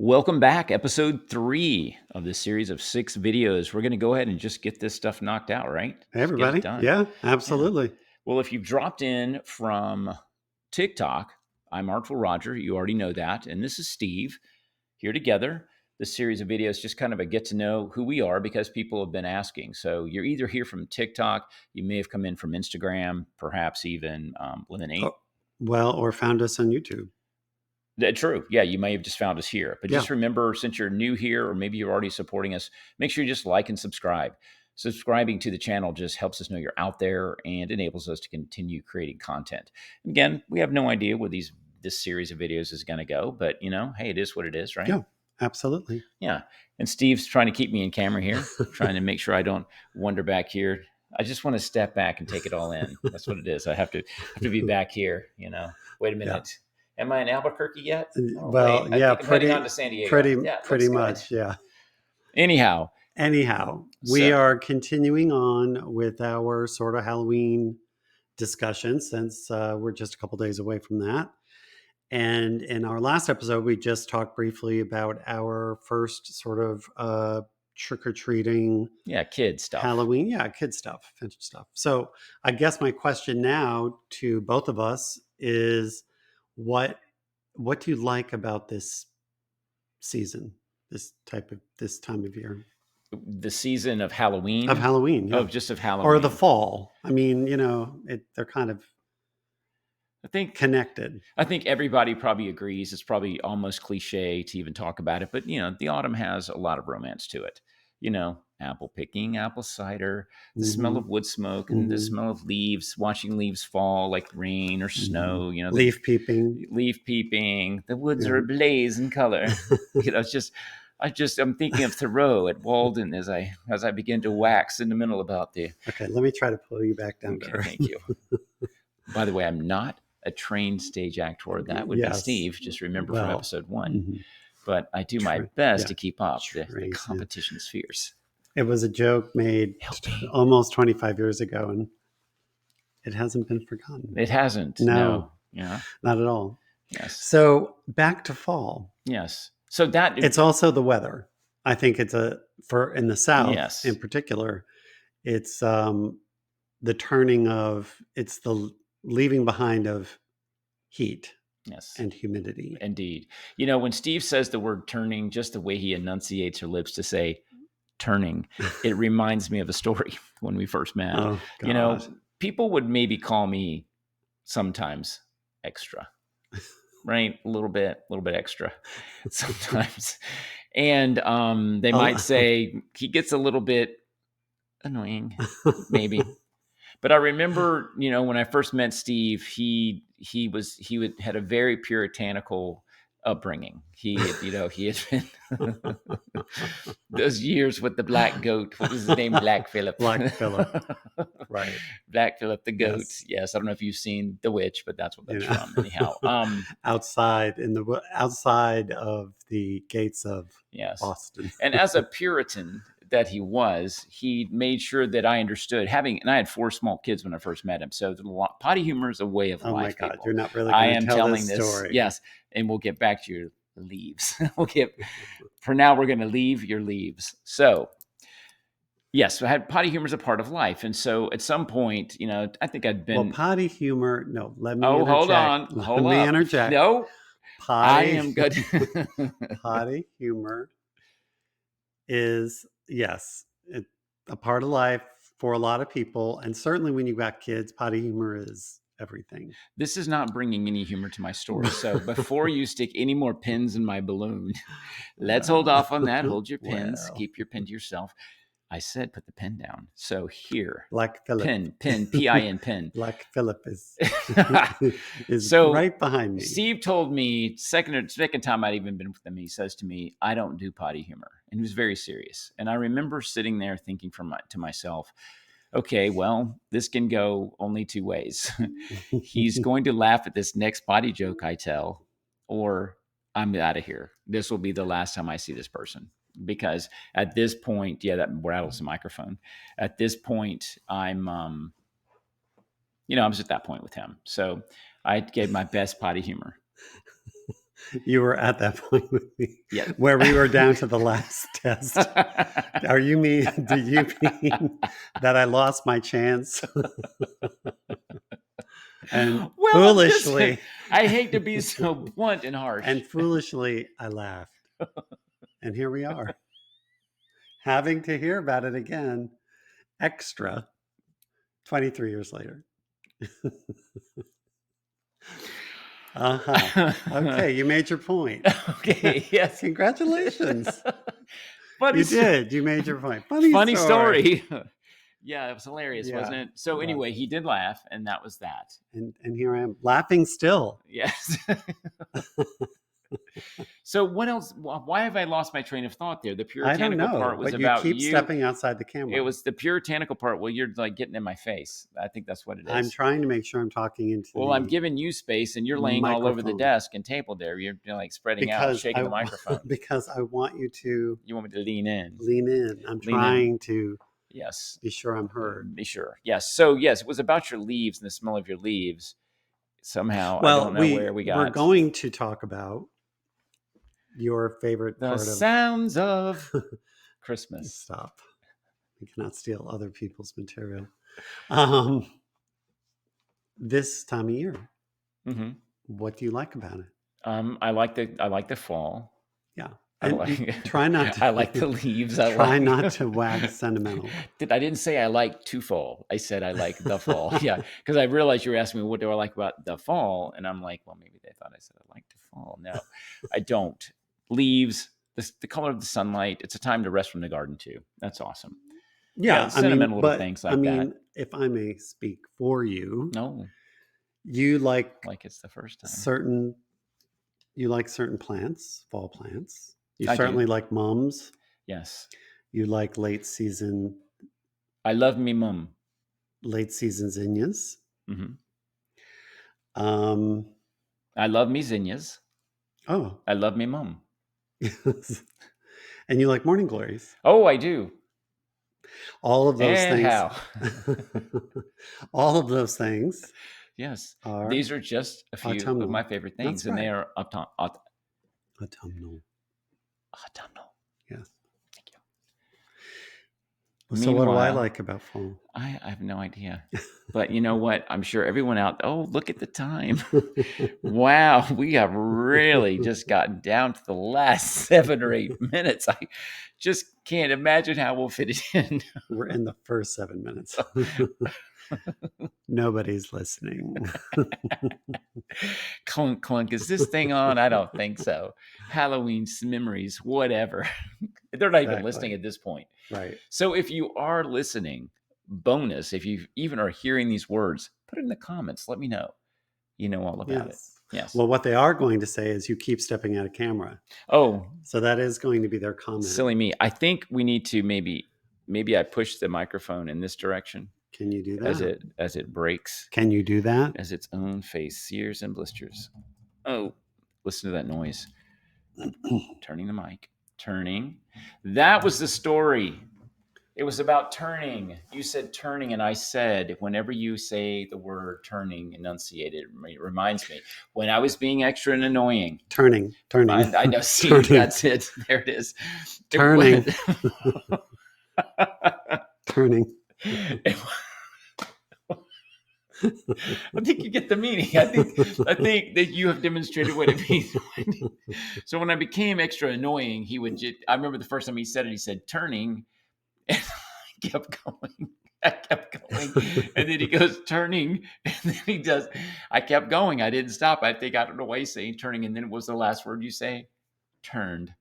Welcome back, episode 3 of this series of 6 videos. We're going to go ahead and just get this stuff knocked out, right? Hey, Just get it everybody. done. Yeah, Yeah. absolutely. Well, if you've dropped in from TikTok, I'm Artful Roger. You already know that. And this is Steve here together. This series of videos just kind of a get to know who we are because people have been asking. So you're either here from TikTok, you may have come in from Instagram, perhaps even Lemonade. Oh, well, or found us on YouTube. True. Yeah, you may have just found us here. But Yeah. just remember, since you're new here, or maybe you're already supporting us, make sure you just like and subscribe. Subscribing to the channel just helps us know you're out there and enables us to continue creating content. Again, we have no idea where this series of videos is going to go, but hey, it is what it is, right? Yeah, absolutely. Yeah. And Steve's trying to keep me in camera here, trying to make sure I don't wander back here. I just want to step back and take it all in. That's what it is. I have to be back here. Wait a Yeah. minute. Am I in Albuquerque yet? Oh, Well, wait. I yeah, think I'm heading on to San Diego. Yeah, it pretty looks good. much. Yeah. Anyhow, We are continuing on with our sort of Halloween discussion since we're just a couple days away from that. And in our last episode, we just talked briefly about our first sort of trick-or-treating kid stuff. Halloween. Yeah, kid stuff, vintage stuff. So I guess my question now to both of us is what do you like about this season, this time of year? The season of Halloween. Of Halloween, yeah. Just of Halloween. Or the fall. I mean, they're kind of connected. I think everybody probably agrees. It's probably almost cliche to even talk about it, but the autumn has a lot of romance to it. Apple picking, apple cider, the smell of wood smoke, and the smell of leaves, watching leaves fall like rain or snow. Leaf peeping. The woods are ablaze in color. I'm thinking of Thoreau at Walden as I begin to wax in the middle about the. Okay, let me try to pull you back down there. Thank you. By the way, I'm not a trained stage actor. That would be Steve. Just remember from episode 1. But I do my best to keep up. The competition's fierce. It was a joke made almost 25 years ago, and it hasn't been forgotten. It hasn't. No. Yeah. Not at all. Yes. So back to fall. Yes. So it's also the weather. I think it's in the South in particular, it's the turning of, it's the leaving behind of heat. Yes. And humidity. Indeed. When Steve says the word turning, just the way he enunciates her lips to say turning, it reminds me of a story when we first met. Oh, God. People would maybe call me sometimes extra, right? A little bit extra sometimes. And they might say he gets a little bit annoying, maybe. But I remember, when I first met Steve, he had a very puritanical upbringing. He had been those years with the black goat. What was his name? Black Phillip. Black Phillip. Right. Black Phillip the goat. Yes. I don't know if you've seen The Witch, but that's what that's from. Anyhow, outside of the gates of Boston. And as a Puritan that he made sure that I understood and I had 4 small kids when I first met him. So potty humor is a way of life. Oh my God, people. You're not really going to tell telling this story. Yes. And we'll get back to your leaves. For now, we're going to leave your leaves. So yes, I had potty humor is a part of life. And so at some point, I think I'd been. Well, potty humor, no, let me interject. Hold on. Let me interject. No. I am good. Potty humor is, yes, a part of life for a lot of people. And certainly when you got kids, potty humor is everything. This is not bringing any humor to my story. So before you stick any more pins in my balloon, let's hold off on that. Hold your pins. Keep your pin to yourself. I said put the pen down. So here. Black Phillip. Pin, P-I-N, pin. Black Phillip is so right behind me. Steve told me, second time I'd even been with him, he says to me, I don't do potty humor. And he was very serious. And I remember sitting there thinking to myself, okay, well, this can go only 2 ways. He's going to laugh at this next potty joke I tell, or I'm out of here. This will be the last time I see this person. Because at this point, that rattles the microphone. At this point, I'm I was at that point with him. So I gave my best potty humor. You were at that point with me, Yeah. where we were down to the last test. Do you mean that I lost my chance? And Well, I'm just saying, foolishly, I hate to be so blunt and harsh. and foolishly, I laughed. And here we are, having to hear about it again, extra, 23 years later. Okay, you made your point. Okay, yes. Congratulations. Funny You did. You made your point. Funny story. Yeah, it was hilarious, Yeah, wasn't it? So it anyway, was. he did laugh, and that was that. And here I am, laughing still. Yes. So what else? Why have I lost my train of thought there? The I don't puritanical know, part was but you about keep you. stepping outside the camera. It was the puritanical part. Well, you're like getting in my face. I think that's what it is. I'm trying to make sure I'm talking into Well, I'm giving you space, and you're laying all over the microphone. desk and table there. You're like spreading out, shaking the microphone. Because I want you to You want me to lean in. lean in. I'm Lean in. trying to Yes. be sure I'm heard. Be sure. Yes. So yes, it was about your leaves and the smell of your leaves. Somehow, Well, I don't know where we got. we're going to talk about your favorite the part sounds of Christmas. Stop. We cannot steal other people's material. This time of year. Mm-hmm. What do you like about it? I like the fall. Yeah. And try not to. I like the leaves. Try not to wax sentimental. I didn't say I like to fall. I said I like the fall. Yeah, because I realized you were asking me what do I like about the fall, and I'm like, well, maybe they thought I said I like to fall. No, I don't. Leaves, the color of the sunlight. It's a time to rest from the garden too. That's awesome. Yeah, sentimental little things like that. If I may speak for you, no, you like it's the first time. You like certain plants, fall plants. You I certainly do. like mums. Yes. You like late season. I love me mum. Late season zinnias. Mm-hmm. I love me zinnias. Oh. I love me mum. And you like morning glories. Oh, I do. All of those things. How? All of those things. Yes. These are just a few of my favorite things. That's and right. They are autumnal. Autumnal. Yes. Thank you. Well, so what do I like about fall? I have no idea. But you know what? I'm sure everyone out there, look at the time. Wow, we have really just gotten down to the last 7 or 8 minutes. I just can't imagine how we'll fit it in. We're in the first 7 minutes. Nobody's listening. Clunk, clunk. Is this thing on? I don't think so. Halloween memories, whatever. They're not even listening at this point. Right. So if you are listening, bonus, if you even are hearing these words, put it in the comments. Let me know. You know all about it. Yes. Well, what they are going to say is you keep stepping out of camera. Oh. So that is going to be their comment. Silly me. I think we need to maybe I push the microphone in this direction. Can you do that? As it breaks. Can you do that? As its own face sears and blisters. Oh, listen to that noise. Turning the mic. Turning. That was the story. It was about turning. You said turning, and I said, whenever you say the word turning, enunciated, it reminds me. When I was being extra and annoying. Turning. I know. See, turning. That's it. There it is. Turning. Turning. I think you get the meaning. I think that you have demonstrated what it means. So when I became extra annoying, I remember the first time he said it, he said turning, and I kept going. And then he goes turning, and then he does. I kept going. I didn't stop. I don't know why he's saying turning. And then what was the last word you say? Turned.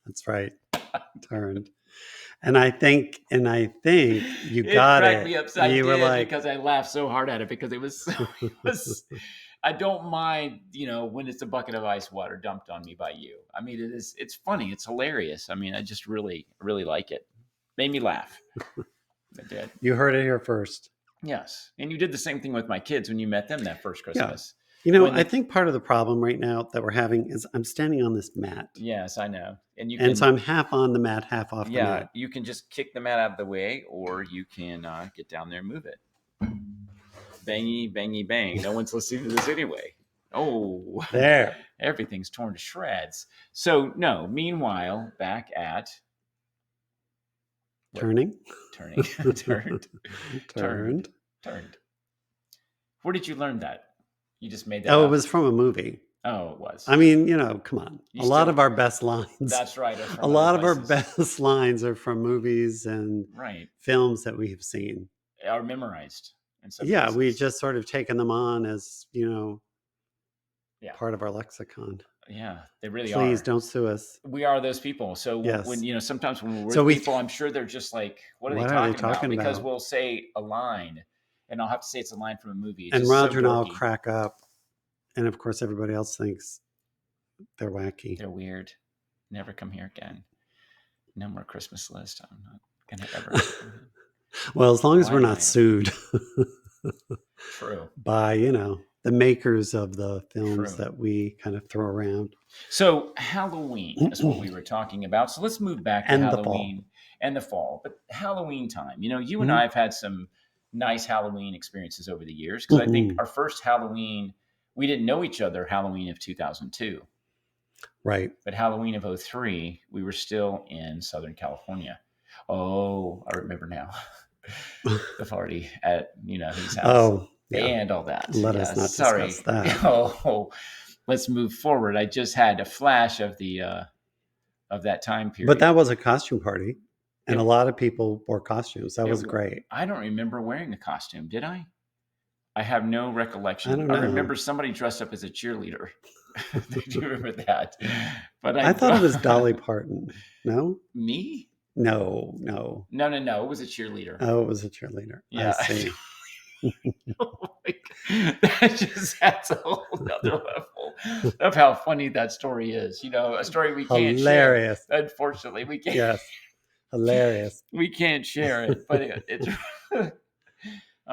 That's right. Turned. And I think you got it. It cracked me upside you were like, because I laughed so hard at it because it was I don't mind, when it's a bucket of ice water dumped on me by you. I mean, it's funny. It's hilarious. I mean, I just really, really like it. Made me laugh. I did. You heard it here first. Yes. And you did the same thing with my kids when you met them that first Christmas. Yeah. I think part of the problem right now that we're having is I'm standing on this mat. Yes, I know. And so I'm half on the mat, half off the mat. Yeah, you can just kick the mat out of the way, or you can get down there and move it. Bangy, bangy, bang. No one's listening to this anyway. Oh, There. everything's torn to shreds. So no. Meanwhile, back at Turning. turned. Where did you learn that? You just made that Oh, up? it was from a movie. Oh, it was. I mean, come on. You a lot still- of our best lines. That's right. A lot of our best lines are from movies and right films that we have seen. are memorized. In some Yeah, cases. we just sort of taken them on as, Yeah. part of our lexicon. Yeah, they really are. Please don't sue us. We are those people. So Yes. when sometimes when we're with people, I'm sure they're just like, what are they talking about? Because we'll say a line, and I'll have to say it's a line from a movie. It's and just Roger so and I'll dorky. crack up, and of course everybody else thinks they're wacky. They're weird. Never come here again. No more Christmas list. I'm not gonna ever. Well, as long as we're not sued. True. By the makers of the films True. that we kind of throw around. So Halloween is what we were talking about. So let's move back to And Halloween and the fall. But Halloween time, you and I have had some nice Halloween experiences over the years, because I think our first Halloween, we didn't know each other Halloween of 2002. Right. But Halloween of 2003, we were still in Southern California. Oh, I remember now. The party at his house. Oh, yeah. And all that. Let us not discuss that. Oh, let's move forward. I just had a flash of the of that time period. But that was a costume party, and a lot of people wore costumes. That was great. I don't remember wearing a costume. Did I? I have no recollection. I don't know. I remember somebody dressed up as a cheerleader. Do you remember that? But I thought it was Dolly Parton. No? Me? No. It was a cheerleader. Oh, it was a cheerleader. Yeah. I see. That just adds a whole other level of how funny that story is. A story we can't Hilarious. share. Unfortunately, we can't. Yes. Hilarious. We can't share it, but it's.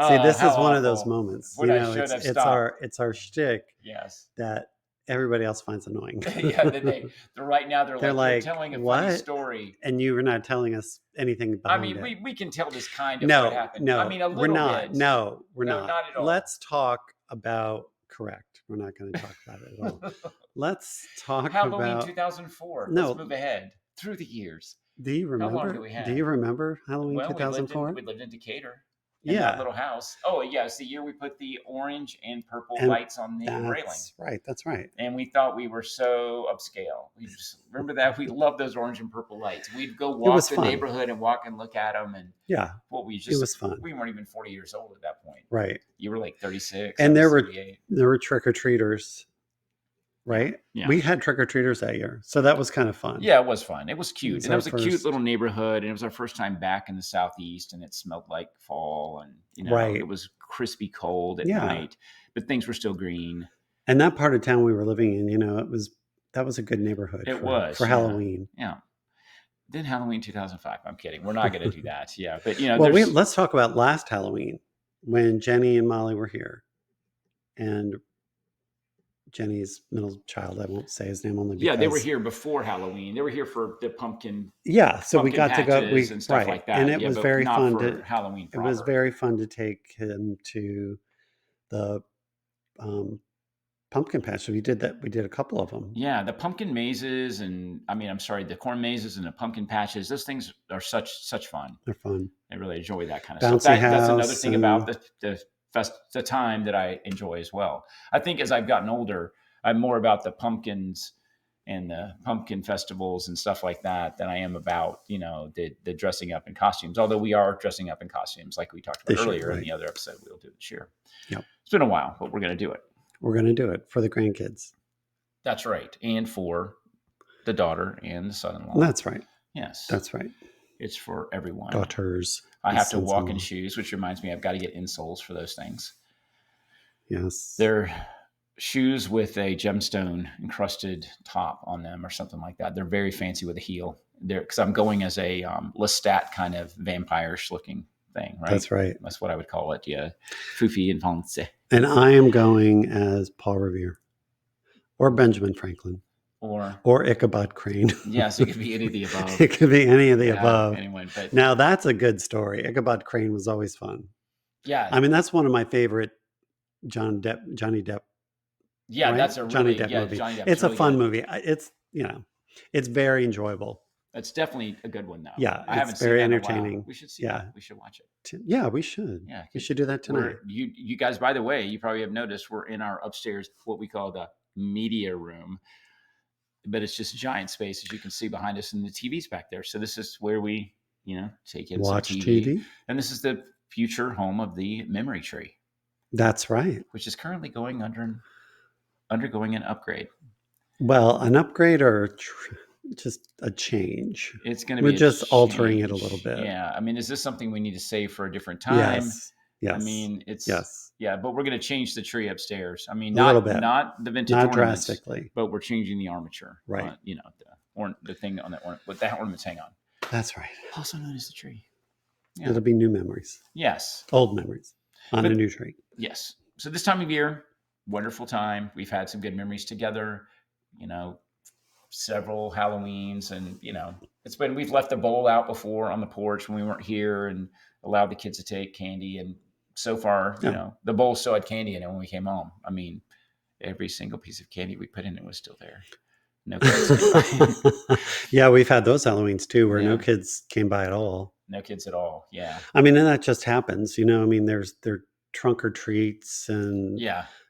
See, this is one of those moments. When I should have stopped. It's our shtick. Yes. That everybody else finds annoying. Yeah, they're right now. They're like, you're telling a funny story, and you were not telling us anything behind it. I mean, we can tell this kind of what happened. No, I mean, a little we're not. bit. No, we're not. Not at all. Let's talk about. Correct. We're not going to talk about it at all. Let's talk Halloween about 2004. No. Let's move ahead through the years. Do you remember? How long do we have? Do you remember Halloween 2004? We lived in Decatur. In that little house. Oh, yeah. It's the year we put the orange and purple lights on the railing. That's right. And we thought we were so upscale. We just remember that. We loved those orange and purple lights. We'd go walk the neighborhood and walk and look at them. And it was fun. We weren't even 40 years old at that point. Right. You were like 36. And there were trick-or-treaters. Right? Yeah. We had trick-or-treaters that year. So that was kind of fun. Yeah, it was fun. It was cute. And it was a cute first little neighborhood. And it was our first time back in the Southeast. And it smelled like fall. And, it was crispy cold at night. But things were still green. And that part of town we were living in, that was a good neighborhood. For Halloween. Yeah. Then Halloween 2005. I'm kidding. We're not going to do that. Yeah. But, let's talk about last Halloween when Jenny and Molly were here. And Jenny's middle child, I won't say his name only because... Yeah, they were here before Halloween. They were here for the pumpkin. Yeah, so we got to go and stuff like that. And it was very fun to Halloween proper. It was very fun to take him to the pumpkin patch. So we did that. We did a couple of them. Yeah, the pumpkin mazes the corn mazes and the pumpkin patches. Those things are such fun. They're fun. I really enjoy that kind of Bouncy stuff. house That's another thing about the time that I enjoy as well. I think as I've gotten older, I'm more about the pumpkins and the pumpkin festivals and stuff like that than I am about, the dressing up in costumes. Although we are dressing up in costumes like we talked about earlier in the other episode we'll do this year. Yep. It's been a while, but we're going to do it. We're going to do it for the grandkids. That's right. And for the daughter and the son-in-law. That's right. Yes. That's right. It's for everyone. Daughters. I have to walk in shoes, which reminds me I've got to get insoles for those things. Yes. They're shoes with a gemstone encrusted top on them or something like that. They're very fancy with a heel. Because I'm going as a Lestat kind of vampire-ish looking thing, right? That's right. That's what I would call it. Yeah. Fufi and Fonse. And I am going as Paul Revere or Benjamin Franklin. Or Ichabod Crane. Yes, it could be any of the above. It could be any of the above. Anyone, but now that's a good story. Ichabod Crane was always fun. Yeah. I mean, that's one of my favorite Johnny Depp Yeah, right? that's a Johnny really Depp movie. Johnny Depp's It's a really fun good. movie. It's it's very enjoyable. It's definitely a good one though. Yeah, I it's haven't seen very that in a while. entertaining. We should see Yeah, that. We should watch it. yeah, we should. Yeah, We because should do that tonight. you guys. By the way, you probably have noticed we're in our upstairs, what we call the media room, but it's just giant space, as you can see behind us, and the TV's back there. So this is where we, take in some Watch TV, TV. and this is the future home of the memory tree, That's right. which is currently undergoing an upgrade. Well, an upgrade or just a change. It's going to We're be just altering it a little change. bit. Yeah, I mean, is this something we need to save for a different time? Yes. Yes. I mean, it's yes. Yeah, but we're going to change the tree upstairs. I mean, A little bit. not the vintage Not ornaments, drastically, but we're changing the armature. Right. The thing on that what that ornaments hang on. That's right. Also known as the tree. Yeah. It'll be new memories. Yes. Old memories on a new tree. Yes. So this time of year, wonderful time. We've had some good memories together. Several Halloweens, and we've left the bowl out before on the porch when we weren't here, and allowed the kids to take candy. And so far, the bowl still had candy in it when we came home. I mean, every single piece of candy we put in it was still there. No kids. Yeah, we've had those Halloweens too, where no kids came by at all. No kids at all. Yeah. I mean, and that just happens. I mean, they're trunk or treats, and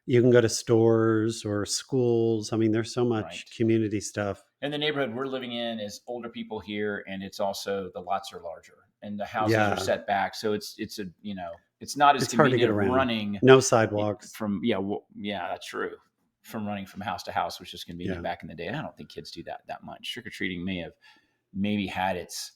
you can go to stores or schools. I mean, there's so much community stuff. And the neighborhood we're living in is older people here, and it's also the lots are larger and the houses are set back, so it's not as convenient running. No sidewalks from that's true. From running from house to house, which is convenient back in the day. And I don't think kids do that much. Trick or treating may have maybe had its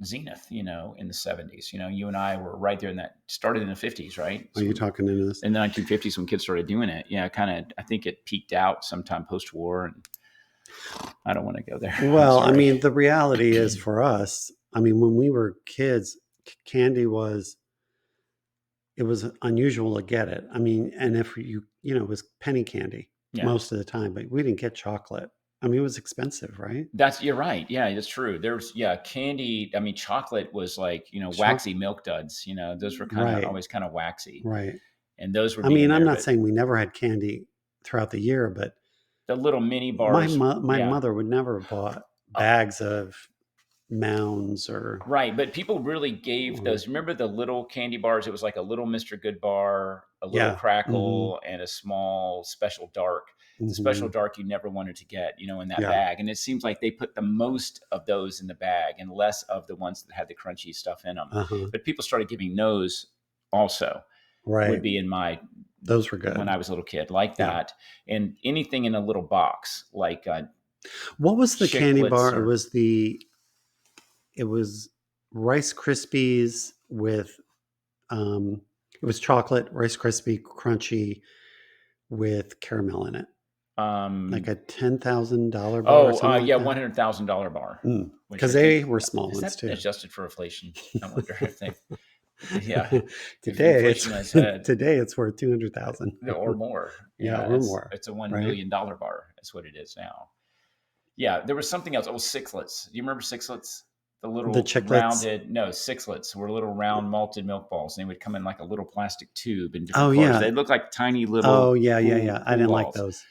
zenith, in the 70s. You and I were right there in that, started in the 50s, right? Are you talking into this? In the 1950s when kids started doing it. Yeah, I think it peaked out sometime post-war, and I don't want to go there. Well, I mean, the reality is for us, I mean, when we were kids, candy it was unusual to get it. I mean, and if it was penny candy most of the time, but we didn't get chocolate. I mean, it was expensive, right? You're right. Yeah, that's true. There's candy. I mean, chocolate was like, waxy milk duds, those were always kind of waxy. Right. And those were, I'm not saying we never had candy throughout the year, but the little mini bars. My mother would never have bought bags of Mounds or. Right. But people really gave those. Remember the little candy bars? It was like a little Mr. Good bar, a little crackle, and a small special dark. The special dark you never wanted to get, in that bag. And it seems like they put the most of those in the bag and less of the ones that had the crunchy stuff in them. But people started giving those also. Right. Would be in my. Those were good when I was a little kid, like that. And anything in a little box, like what was the candy bar? It was Rice Krispies with it was chocolate Rice Krispie crunchy with caramel in it. Like a $10,000 bar. $100,000 bar. Because they were small ones too. Adjusted for inflation. I wonder if they. Yeah. Today it's worth 200,000 or more. Or more. It's a $1 million bar. That's what it is now. Yeah, there was something else. Oh, Sixlets. Do you remember Sixlets? The chiclets? Sixlets were little round malted milk balls. And they would come in like a little plastic tube in different colors. They look like tiny little. Oh yeah. I didn't like those.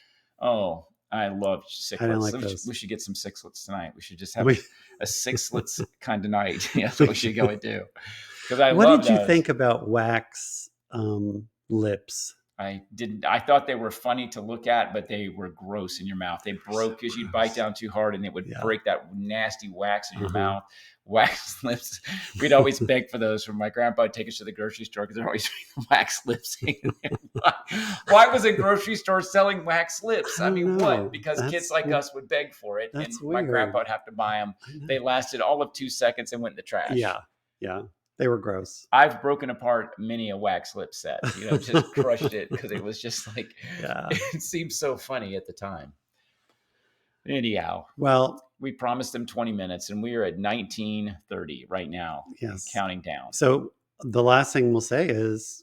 Oh, I love Sixlets. I didn't like those. We should get some Sixlets tonight. We should just have a Sixlets kind of night. Yeah, that's what we should go and do. What did you think about wax lips? I didn't. I thought they were funny to look at, but they were gross in your mouth. They broke because you'd bite down too hard, and it would break that nasty wax in your mouth. Wax lips. We'd always beg for those from my grandpa. Would take us to the grocery store because there always wax lips hanging there. Why was a grocery store selling wax lips? I mean, what? Because kids like us would beg for it, and my grandpa would have to buy them. They lasted all of 2 seconds and went in the trash. Yeah. They were gross. I've broken apart many a wax lip set, just crushed it because it was just like, it seemed so funny at the time. Anyhow, well, we promised them 20 minutes and we are at 19:30 right now. Yes. Counting down. So the last thing we'll say is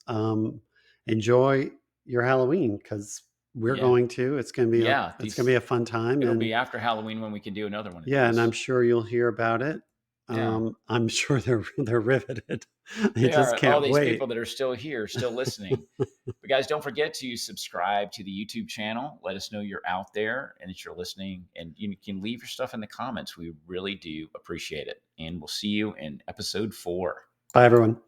enjoy your Halloween because we're going to. It's going to be it's going to be a fun time. It'll be after Halloween when we can do another one. And I'm sure you'll hear about it Yeah. I'm sure they're riveted. They They just are. All can't these people wait. that are still here, still listening. But guys, don't forget to subscribe to the YouTube channel. Let us know you're out there and that you're listening. And you can leave your stuff in the comments. We really do appreciate it. And we'll see you in episode 4. Bye, everyone.